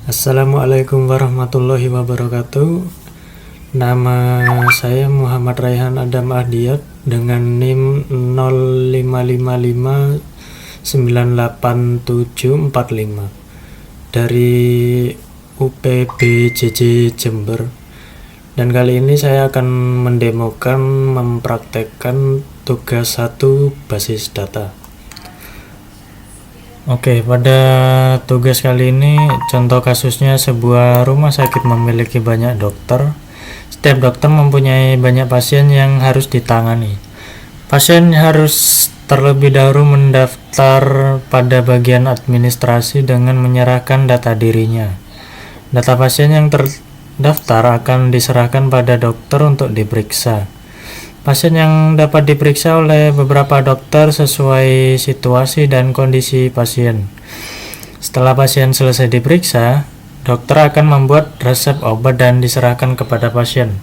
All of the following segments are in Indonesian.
Assalamualaikum warahmatullahi wabarakatuh. Nama saya Muhammad Raihan Adam Ahdiat dengan NIM 0555987745 dari UPBJJ Jember. Dan kali ini saya akan mempraktekkan tugas 1 basis data. Oke, pada tugas kali ini contoh kasusnya sebuah rumah sakit memiliki banyak dokter. Setiap dokter mempunyai banyak pasien yang harus ditangani. Pasien harus terlebih dahulu mendaftar pada bagian administrasi dengan menyerahkan data dirinya. Data pasien yang terdaftar akan diserahkan pada dokter untuk diperiksa. Pasien yang dapat diperiksa oleh beberapa dokter sesuai situasi dan kondisi pasien. Setelah pasien selesai diperiksa, dokter akan membuat resep obat dan diserahkan kepada pasien.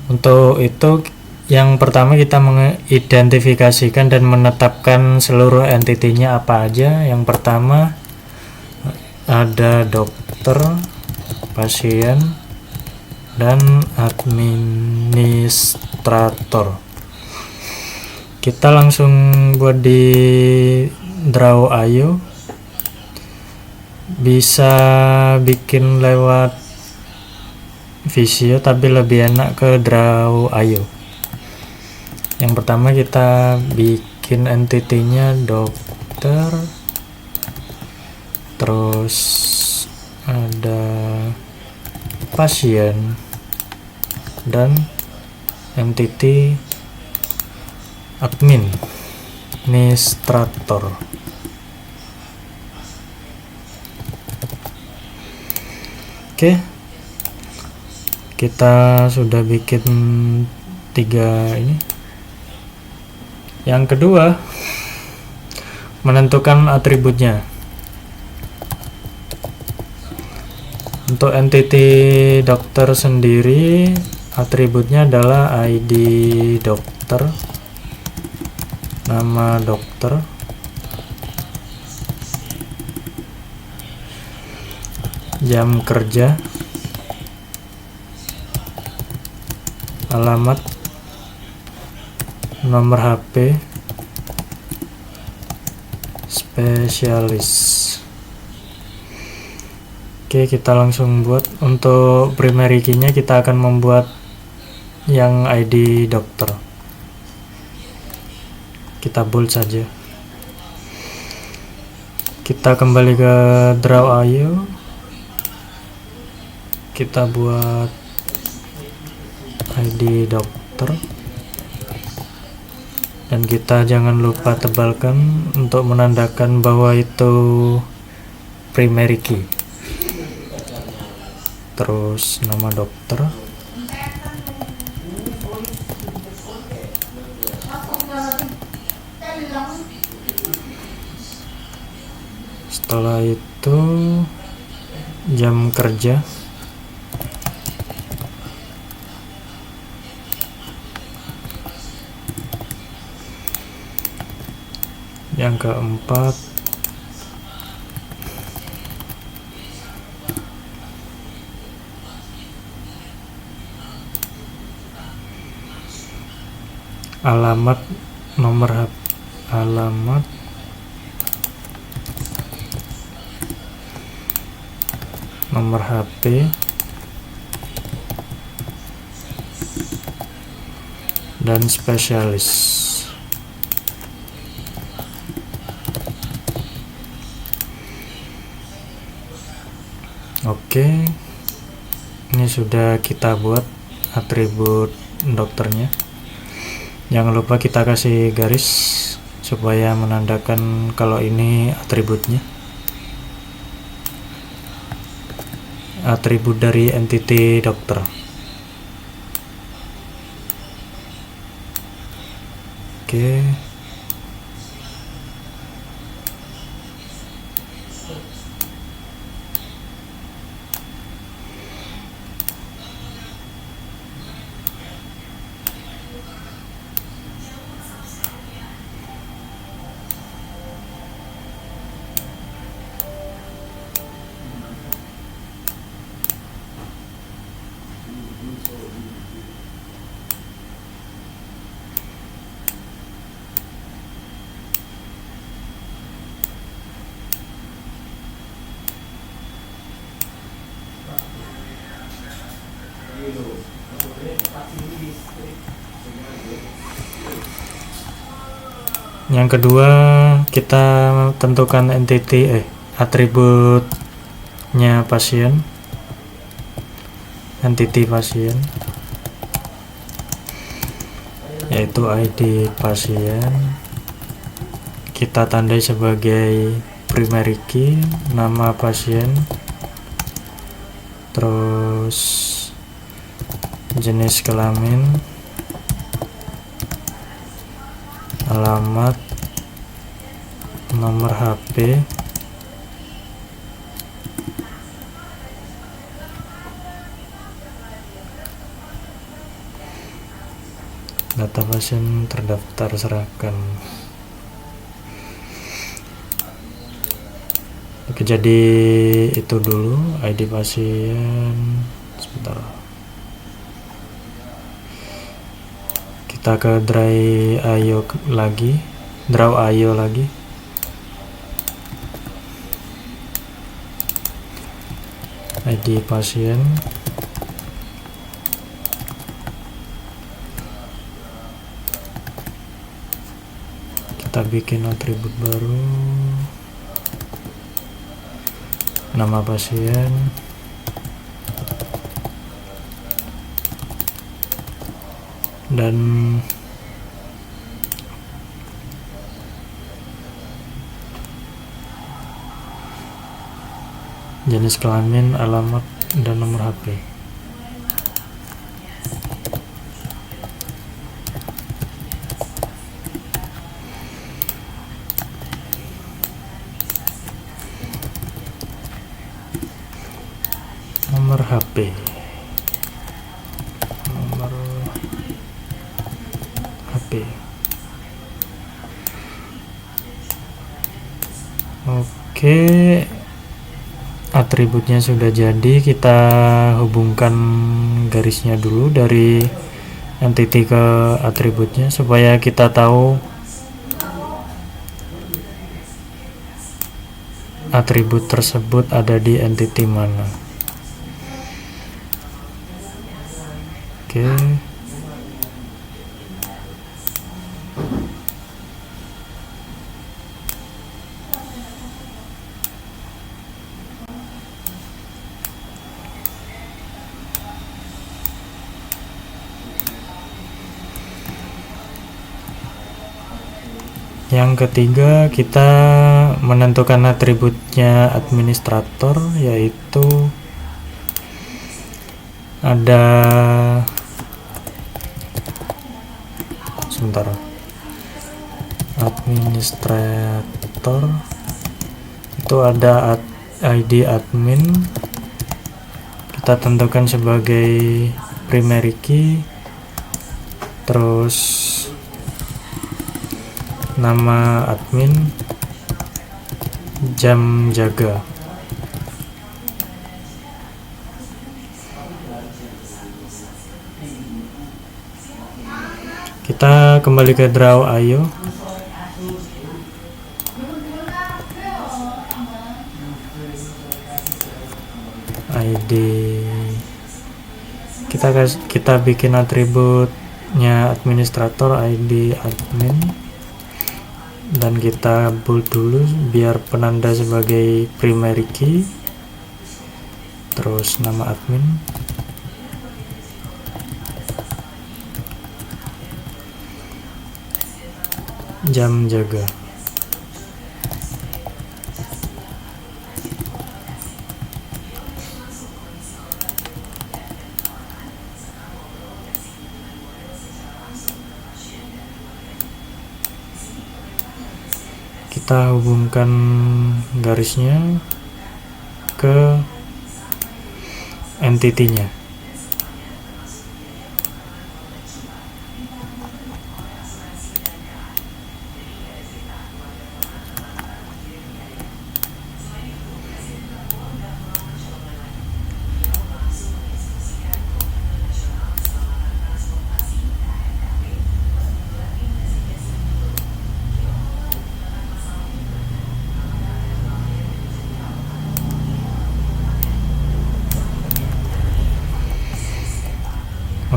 Untuk itu, yang pertama kita mengidentifikasikan dan menetapkan seluruh entitinya apa aja. Yang pertama ada dokter, pasien, dan administrator. Kita langsung buat di Draw.io. Bisa bikin lewat Visio tapi lebih enak ke Draw.io. Yang pertama kita bikin entitinya dokter, terus ada pasien dan entity administrator. Oke, kita sudah bikin 3 ini. Yang kedua, menentukan atributnya. Untuk entity dokter sendiri, atributnya adalah ID dokter, nama dokter, jam kerja, alamat, nomor HP, spesialis. Oke, kita langsung buat. Untuk primary key-nya kita akan membuat yang ID dokter. Kita bold saja. Kita kembali ke Draw.io. Kita buat ID dokter. Dan kita jangan lupa tebalkan untuk menandakan bahwa itu primary key. Terus nama dokter, setelah itu jam kerja, yang keempat alamat, nomor HP, alamat, nomor HP, dan spesialis. Oke, ini sudah kita buat atribut dokternya. Jangan lupa kita kasih garis supaya menandakan kalau ini atributnya, atribut dari entity dokter. Oke, Yang kedua, kita tentukan atributnya pasien, entity pasien, yaitu ID pasien. Kita tandai sebagai primary key, nama pasien, terus jenis kelamin, alamat, nomor HP, data pasien terdaftar serahkan. Oke, jadi itu dulu ID pasien. Sebentar, kita ke draw IO lagi. ID pasien, kita bikin atribut baru, nama pasien, dan jenis kelamin, alamat, dan nomor HP. Nomor HP, nomor HP. Oke, atributnya sudah jadi. Kita hubungkan garisnya dulu dari entity ke atributnya supaya kita tahu atribut tersebut ada di entity mana. Oke, yang ketiga, kita menentukan atributnya administrator, yaitu ada administrator itu ada ID admin, kita tentukan sebagai primary key, terus nama admin, jam jaga. Kita kembali ke draw IO. ID kita bikin atributnya administrator ID admin, dan kita bold dulu biar penanda sebagai primary key, terus nama admin, jam jaga. Kita hubungkan garisnya ke entity-nya.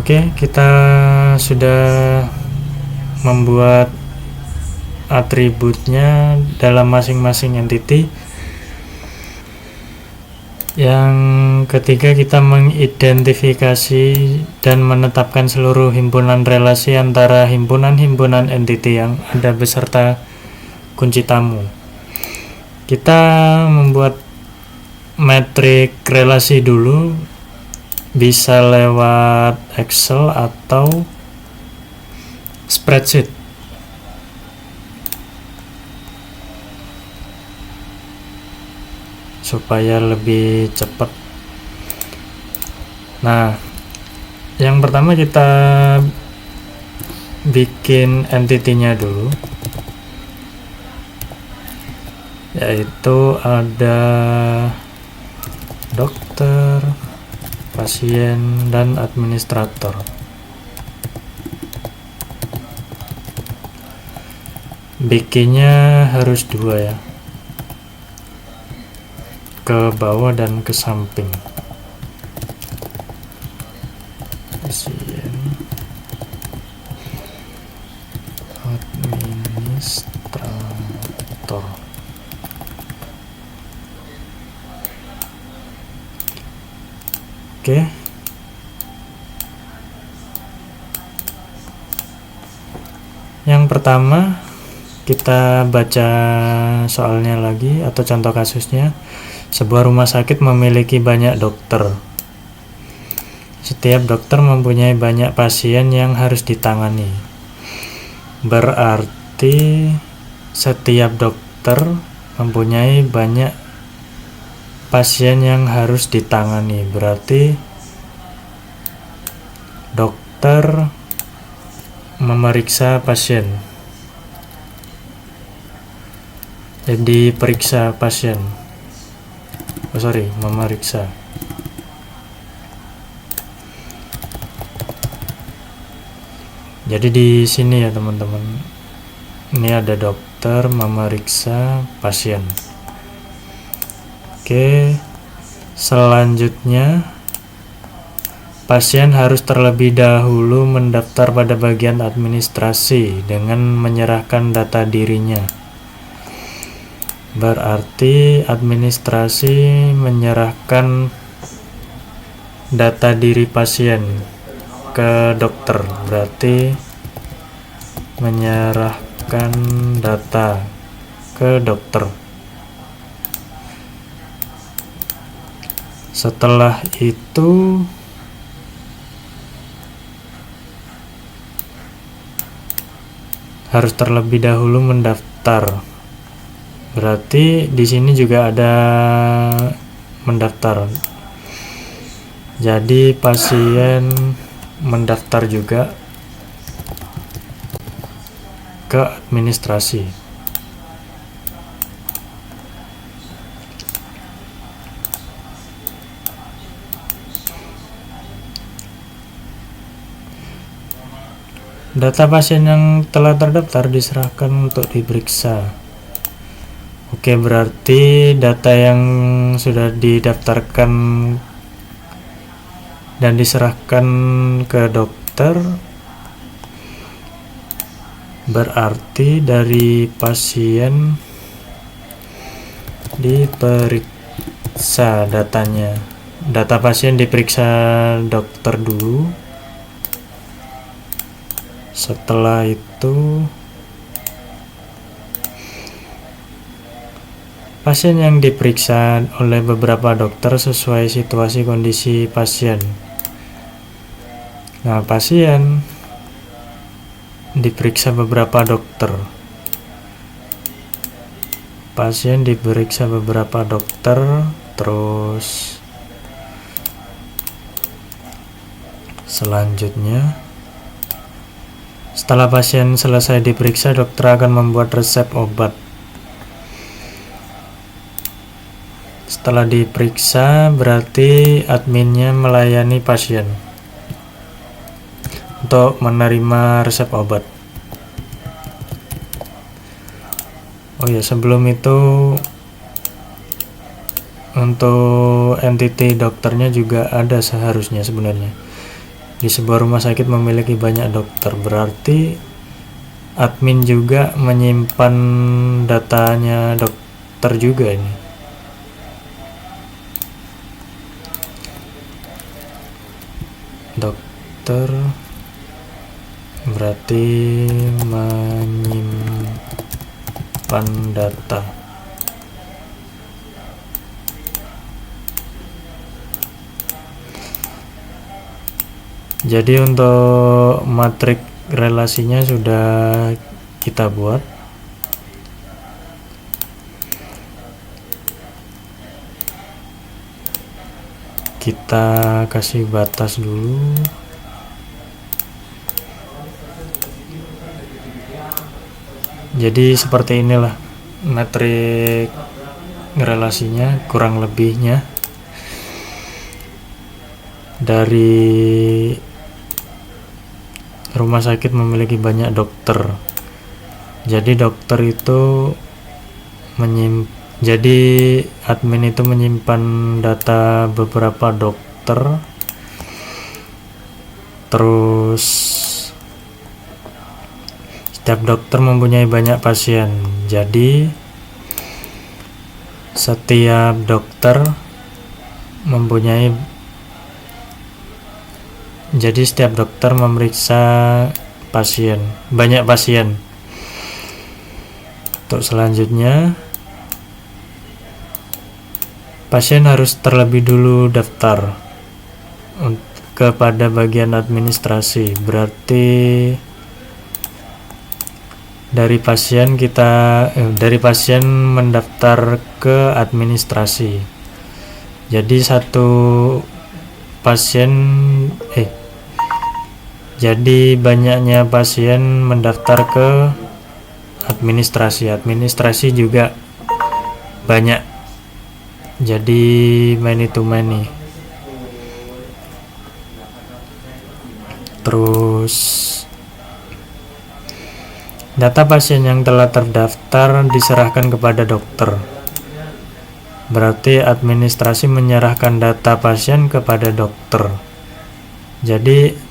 Oke, kita sudah membuat atributnya dalam masing-masing entity. Yang ketiga, kita mengidentifikasi dan menetapkan seluruh himpunan relasi antara himpunan-himpunan entity yang ada beserta kunci tamu. Kita membuat metrik relasi dulu, bisa lewat Excel atau spreadsheet. Supaya lebih cepat. Nah, yang pertama kita bikin entity-nya dulu, yaitu ada dokter, pasien, dan administrator. Bikinnya harus 2 ya, ke bawah dan ke samping. Pasien, administrator. Oke. Yang pertama, kita baca soalnya lagi atau contoh kasusnya. Sebuah rumah sakit memiliki banyak dokter. Setiap dokter mempunyai banyak pasien yang harus ditangani. Berarti setiap dokter mempunyai banyak pasien yang harus ditangani. Berarti dokter memeriksa pasien. Jadi periksa pasien. Memeriksa. Jadi di sini ya teman-teman. Ini ada dokter memeriksa pasien. Oke. Selanjutnya, pasien harus terlebih dahulu mendaftar pada bagian administrasi dengan menyerahkan data dirinya. Berarti administrasi menyerahkan data diri pasien ke dokter. Berarti menyerahkan data ke dokter. Setelah itu harus terlebih dahulu mendaftar. Berarti di sini juga ada mendaftar. Jadi pasien mendaftar juga ke administrasi. Data pasien yang telah terdaftar diserahkan untuk diperiksa. Oke, berarti data yang sudah didaftarkan dan diserahkan ke dokter, berarti dari pasien diperiksa datanya. Data pasien diperiksa dokter dulu. Setelah itu pasien yang diperiksa oleh beberapa dokter sesuai situasi kondisi pasien. Nah, pasien diperiksa beberapa dokter. Pasien diperiksa beberapa dokter, terus selanjutnya, setelah pasien selesai diperiksa, dokter akan membuat resep obat. Setelah diperiksa, berarti adminnya melayani pasien untuk menerima resep obat. Oh ya, sebelum itu untuk entity dokternya juga ada seharusnya sebenarnya. Di sebuah rumah sakit memiliki banyak dokter, berarti admin juga menyimpan datanya dokter juga ini. Dokter berarti menyimpan data. Jadi untuk matrik relasinya sudah kita buat. Kita kasih batas dulu. Jadi seperti inilah matrik relasinya kurang lebihnya. Dari rumah sakit memiliki banyak dokter, jadi dokter itu jadi admin itu menyimpan data beberapa dokter, terus setiap dokter mempunyai banyak pasien, jadi setiap dokter memeriksa banyak pasien. Untuk selanjutnya, pasien harus terlebih dulu daftar kepada bagian administrasi, berarti dari pasien mendaftar ke administrasi. Jadi jadi banyaknya pasien mendaftar ke administrasi juga banyak, jadi many to many. Terus data pasien yang telah terdaftar diserahkan kepada dokter, berarti administrasi menyerahkan data pasien kepada dokter. Jadi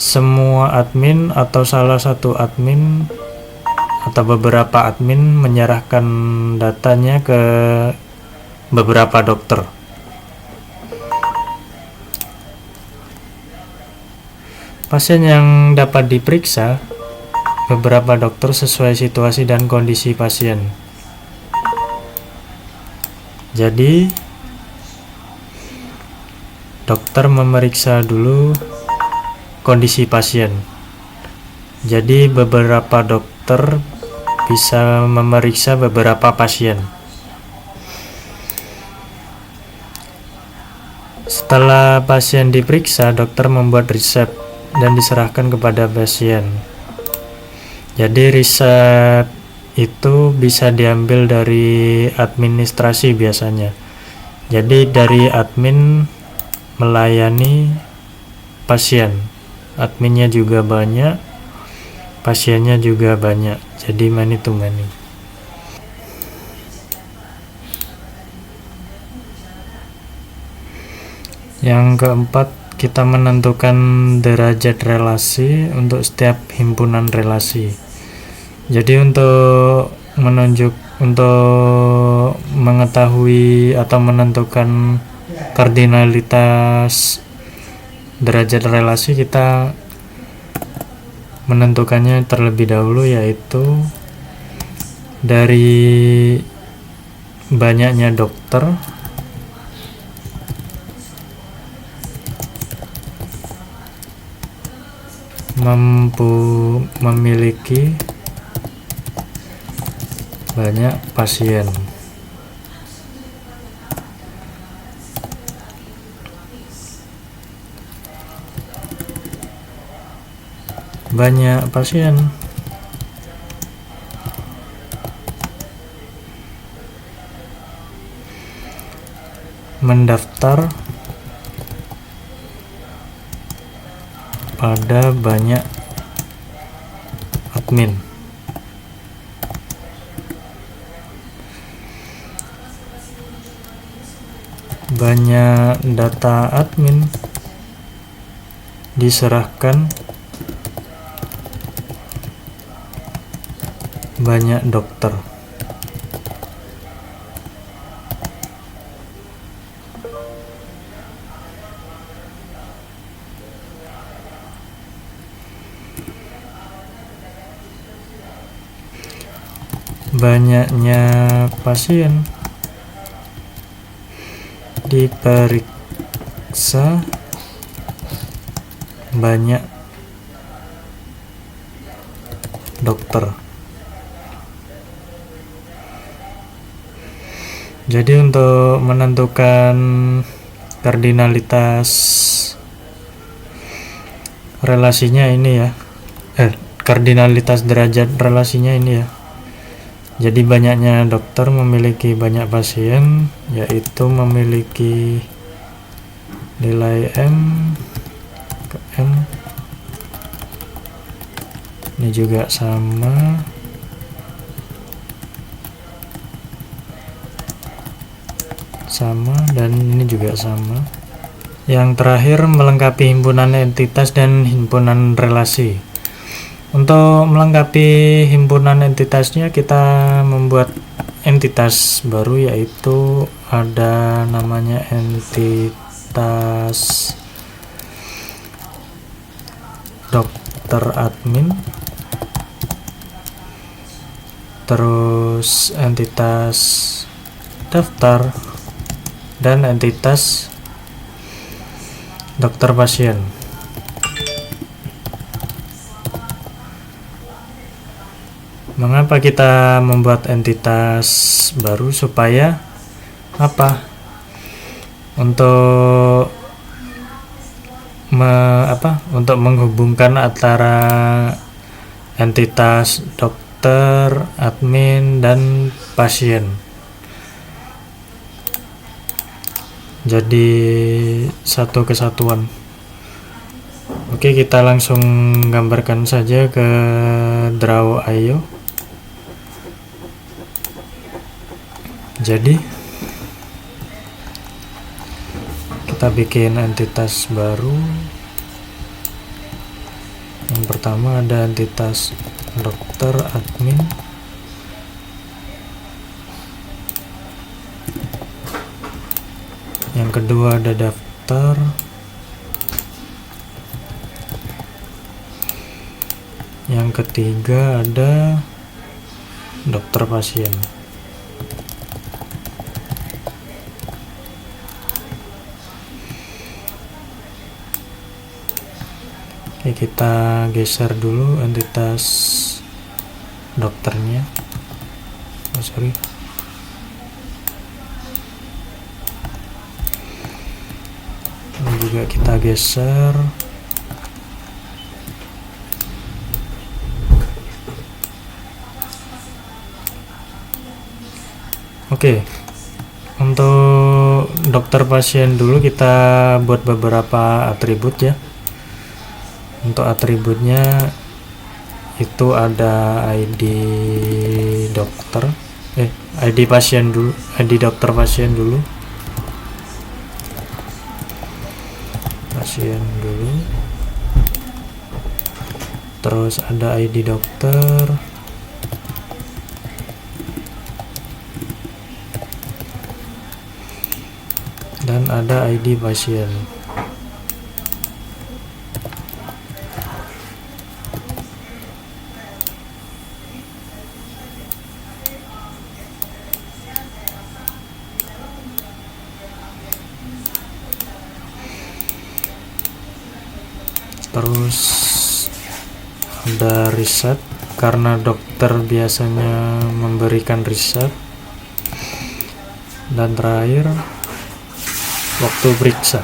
semua admin atau salah satu admin atau beberapa admin menyerahkan datanya ke beberapa dokter. Pasien yang dapat diperiksa beberapa dokter sesuai situasi dan kondisi pasien. Jadi dokter memeriksa dulu kondisi pasien. Jadi beberapa dokter bisa memeriksa beberapa pasien. Setelah pasien diperiksa, dokter membuat resep dan diserahkan kepada pasien. Jadi resep itu bisa diambil dari administrasi biasanya. Jadi dari admin melayani pasien. Adminnya juga banyak, pasiennya juga banyak, jadi many to many. Yang keempat, kita menentukan derajat relasi untuk setiap himpunan relasi. Jadi untuk mengetahui atau menentukan kardinalitas derajat relasi, kita menentukannya terlebih dahulu, yaitu dari banyaknya dokter memiliki banyak pasien. Banyak pasien mendaftar pada banyak admin. Banyak data admin diserahkan banyak dokter. Banyaknya pasien diperiksa banyak dokter. Jadi untuk menentukan kardinalitas relasinya ini ya, kardinalitas derajat relasinya ini ya. Jadi banyaknya dokter memiliki banyak pasien, yaitu memiliki nilai M ke M. Ini juga sama. Dan ini juga sama. Yang terakhir, melengkapi himpunan entitas dan himpunan relasi. Untuk melengkapi himpunan entitasnya, kita membuat entitas baru, yaitu ada namanya entitas dokter admin, terus entitas daftar, dan entitas dokter pasien. Mengapa kita membuat entitas baru? Supaya apa? Untuk untuk menghubungkan antara entitas dokter, admin, dan pasien. Jadi satu kesatuan. Oke, kita langsung gambarkan saja ke Draw.io. Jadi kita bikin entitas baru. Yang pertama ada entitas dokter admin, yang kedua ada daftar, yang ketiga ada dokter pasien. Oke, kita geser dulu entitas dokternya. Ini juga kita geser. Oke, untuk dokter pasien dulu kita buat beberapa atribut ya. Untuk atributnya itu ada ID dokter, ID pasien dulu, ID dokter pasien dulu, terus ada ID dokter, dan ada ID pasien. Terus ada riset, karena dokter biasanya memberikan riset. Dan terakhir waktu periksa.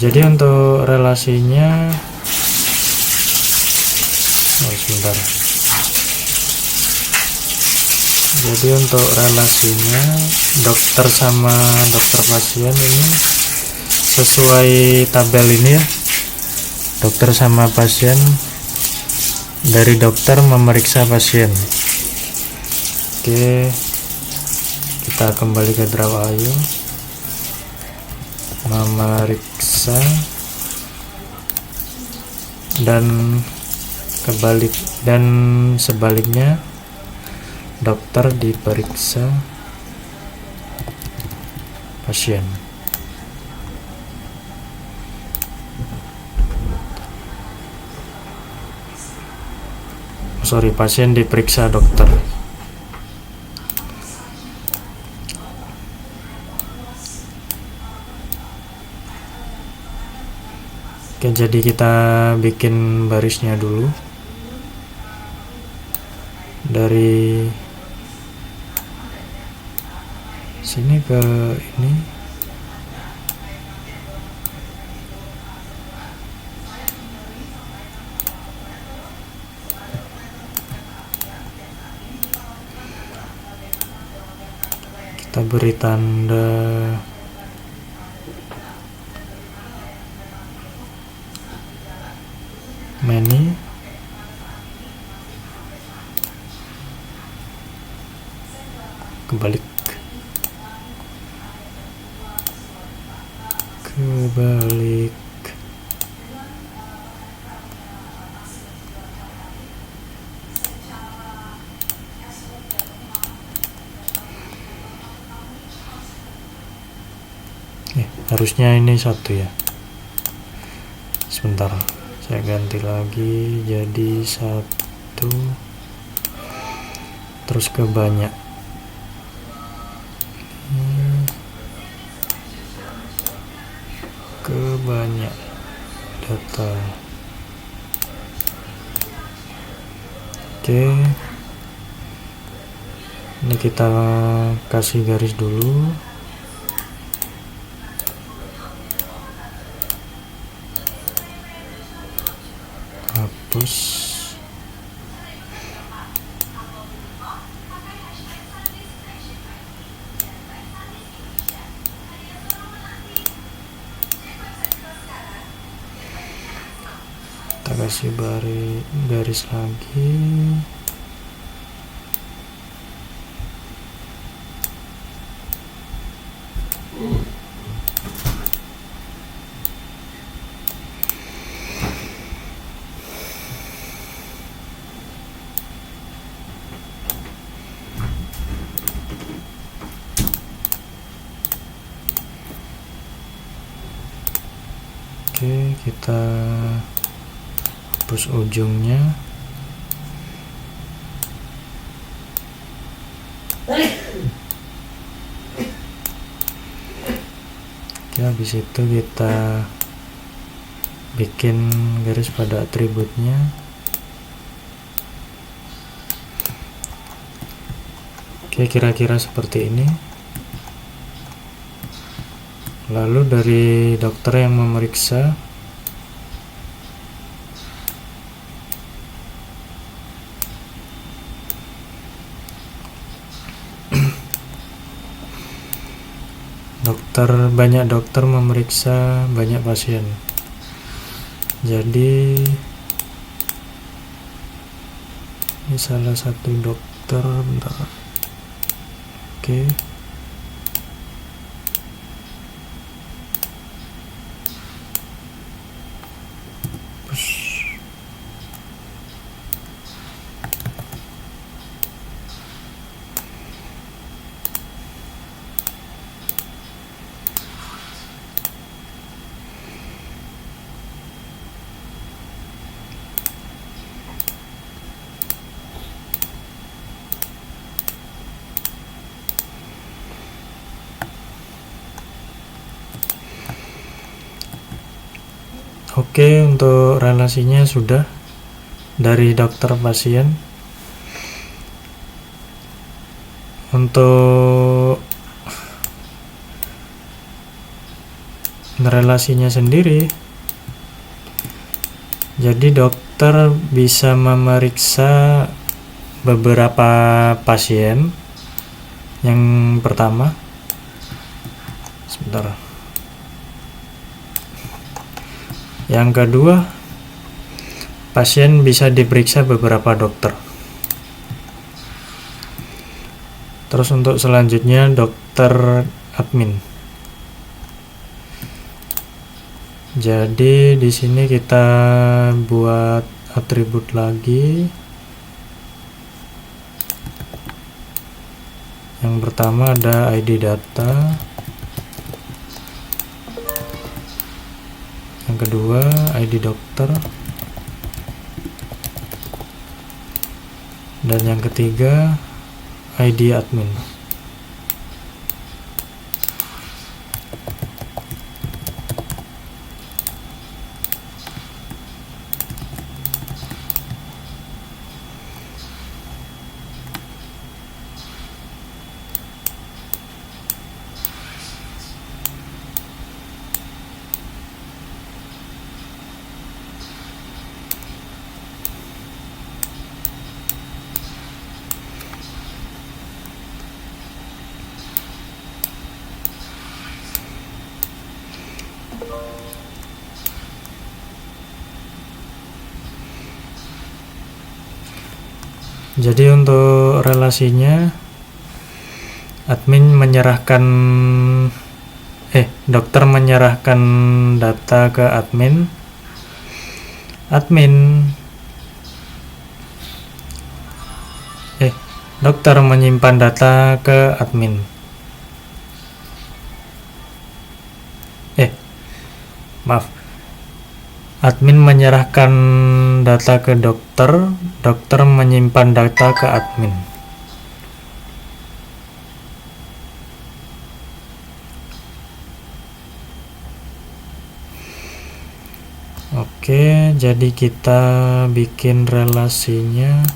Jadi untuk relasinya sebentar. Jadi untuk relasinya dokter sama dokter pasien ini sesuai tabel ini ya. Dokter sama pasien, dari dokter memeriksa pasien. Oke, Kita kembali ke Draw Ayu, memeriksa, dan sebaliknya dokter diperiksa pasien. Pasien diperiksa dokter. Oke, jadi kita bikin barisnya dulu. Dari sini ke ini. Kita beri tanda many. Kebalik. Harusnya ini satu ya. Sebentar, saya ganti lagi jadi satu, terus ke banyak. Ke banyak data. Oke, ini kita kasih garis dulu. Hapus. Kita kasih garis lagi. Oke, kita hapus ujungnya. Oke, habis itu kita bikin garis pada atributnya. Oke, kira-kira seperti ini. Lalu dari dokter yang memeriksa, banyak dokter memeriksa banyak pasien. Jadi ini salah satu dokter, bentar. Oke. Oke, untuk relasinya sudah dari dokter pasien. Untuk relasinya sendiri, jadi dokter bisa memeriksa beberapa pasien. Yang pertama, sebentar. Yang kedua, pasien bisa diperiksa beberapa dokter. Terus untuk selanjutnya dokter admin. Jadi di sini kita buat atribut lagi. Yang pertama ada ID data. Yang kedua ID dokter. Dan yang ketiga ID admin. Jadi untuk relasinya dokter menyerahkan data ke admin. Dokter menyimpan data ke admin. Admin menyerahkan data ke dokter, dokter menyimpan data ke admin. Oke, jadi kita bikin relasinya.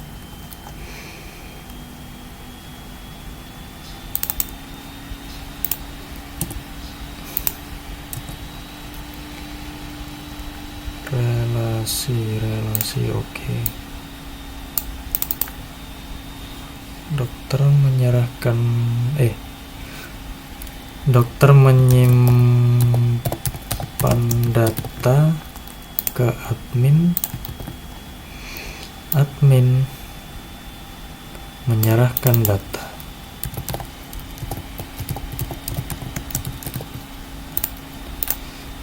Relasi oke. Dokter menyimpan data ke admin. Admin menyerahkan data.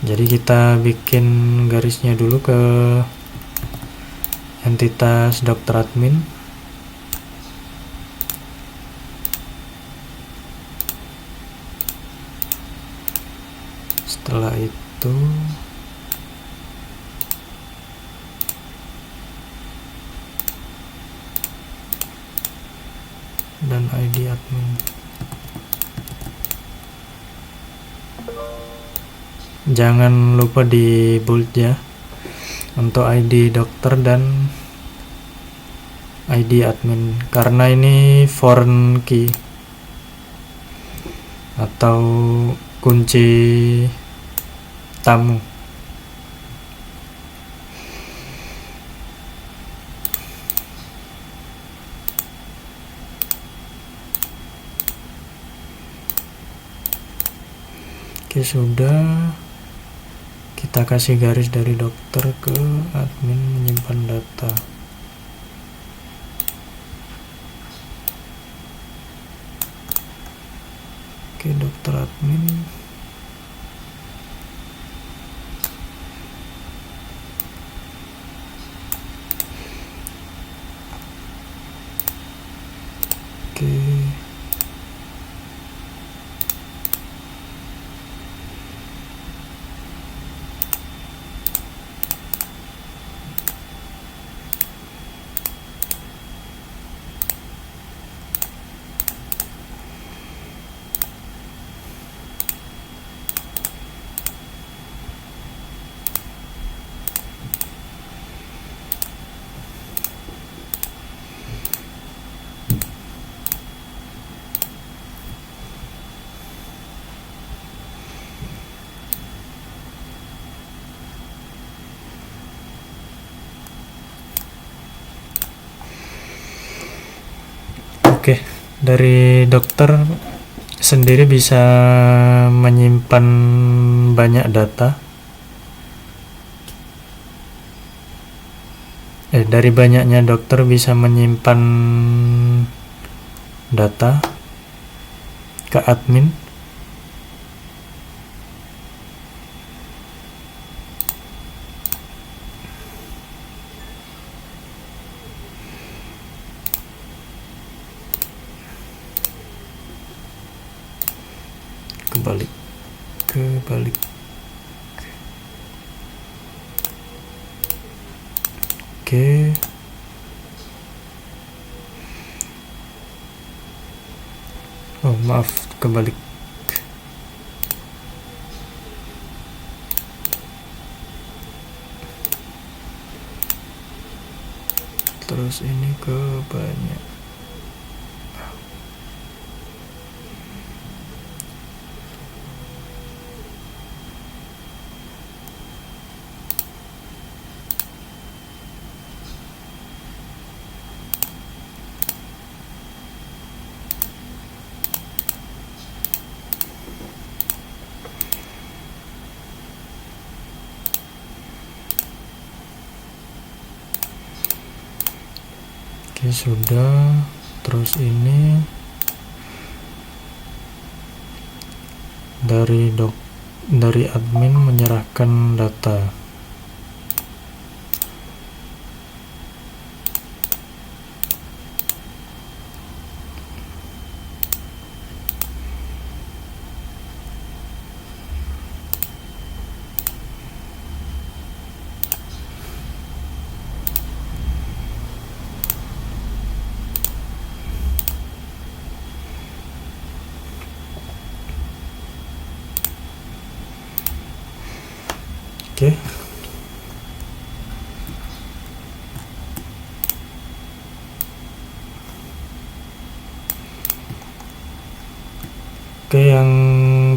Jadi kita bikin garisnya dulu ke entitas dokter admin. Setelah itu dan ID admin. Jangan lupa di bold ya untuk ID dokter dan ID admin, karena ini foreign key atau kunci tamu. Oke, sudah. Kita kasih garis dari dokter ke admin menyimpan data. Oke, dokter admin. Oke. Oke, dari dokter sendiri bisa menyimpan banyak data. Dari banyaknya dokter bisa menyimpan data. ke admin. Kebalik. Oke. Oh, maaf, kebalik. Terus ini ke banyak. Oke, sudah. Terus ini dari admin menyerahkan data. Oke. Oke, yang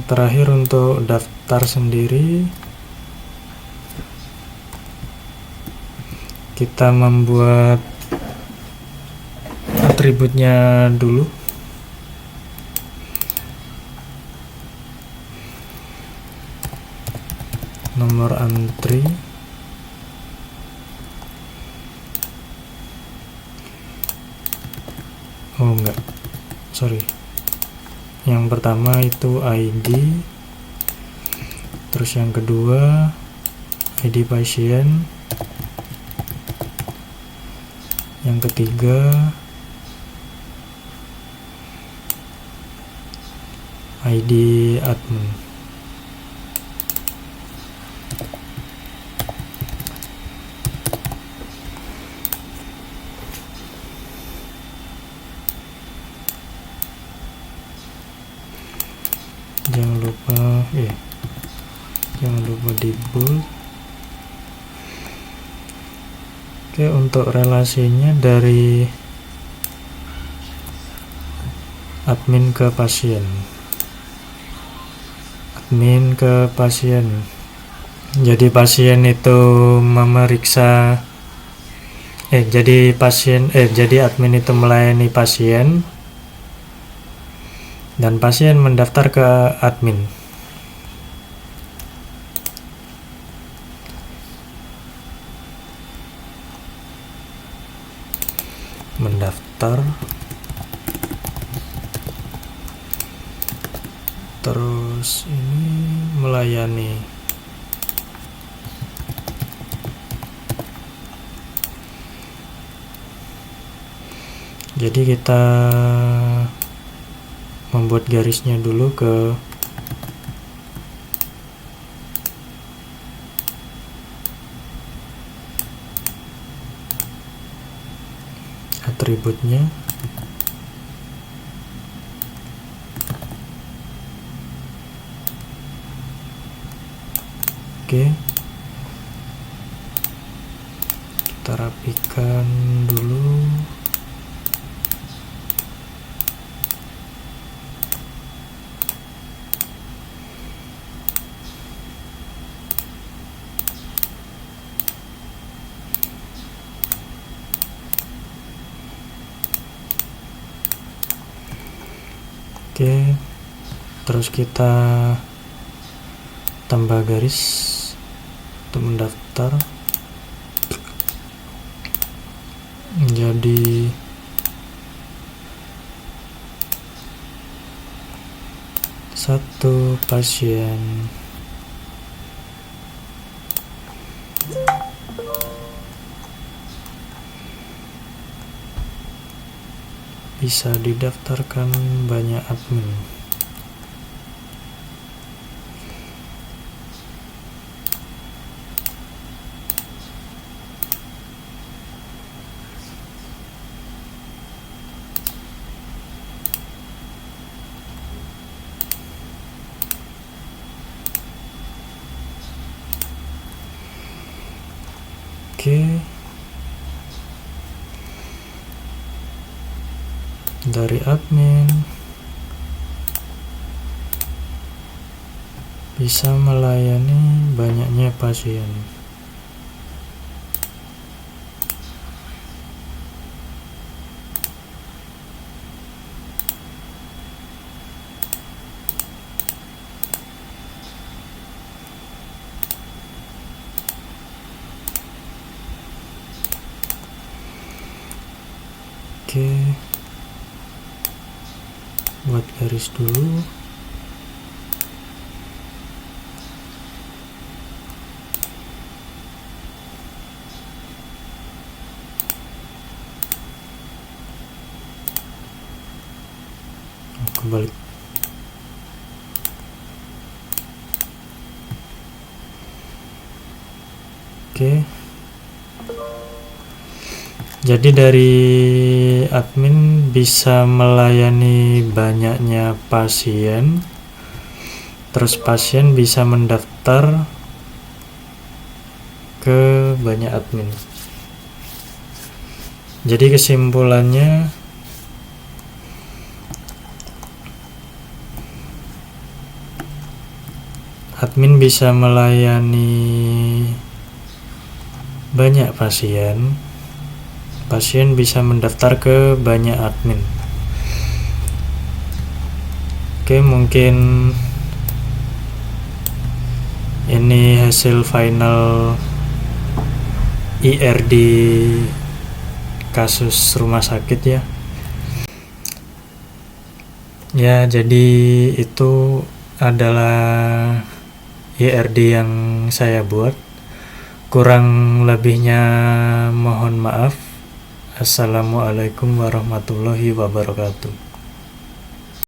terakhir untuk daftar sendiri, kita membuat atributnya dulu. Nomor antri, oh enggak, sorry, yang pertama itu ID, terus yang kedua ID pasien, yang ketiga ID admin. Jangan lupa di bold. Oke, untuk relasinya dari admin ke pasien. Jadi pasien itu memeriksa jadi admin itu melayani pasien dan pasien mendaftar ke admin. Mendaftar, terus ini melayani. Jadi kita membuat garisnya dulu ke atributnya. Oke, kita rapikan dulu. Oke, terus kita tambah garis untuk mendaftar. Jadi Satu pasien bisa didaftarkan banyak admin. Oke. Dari admin bisa melayani banyaknya pasien. Oke, buat garis dulu. Kembali. Oke. Jadi dari admin bisa melayani banyaknya pasien, terus pasien bisa mendaftar ke banyak admin. Jadi kesimpulannya, admin bisa melayani banyak pasien, pasien bisa mendaftar ke banyak admin. Oke, mungkin ini hasil final IRD kasus rumah sakit ya. Ya, jadi itu adalah IRD yang saya buat. Kurang lebihnya mohon maaf. Assalamualaikum warahmatullahi wabarakatuh.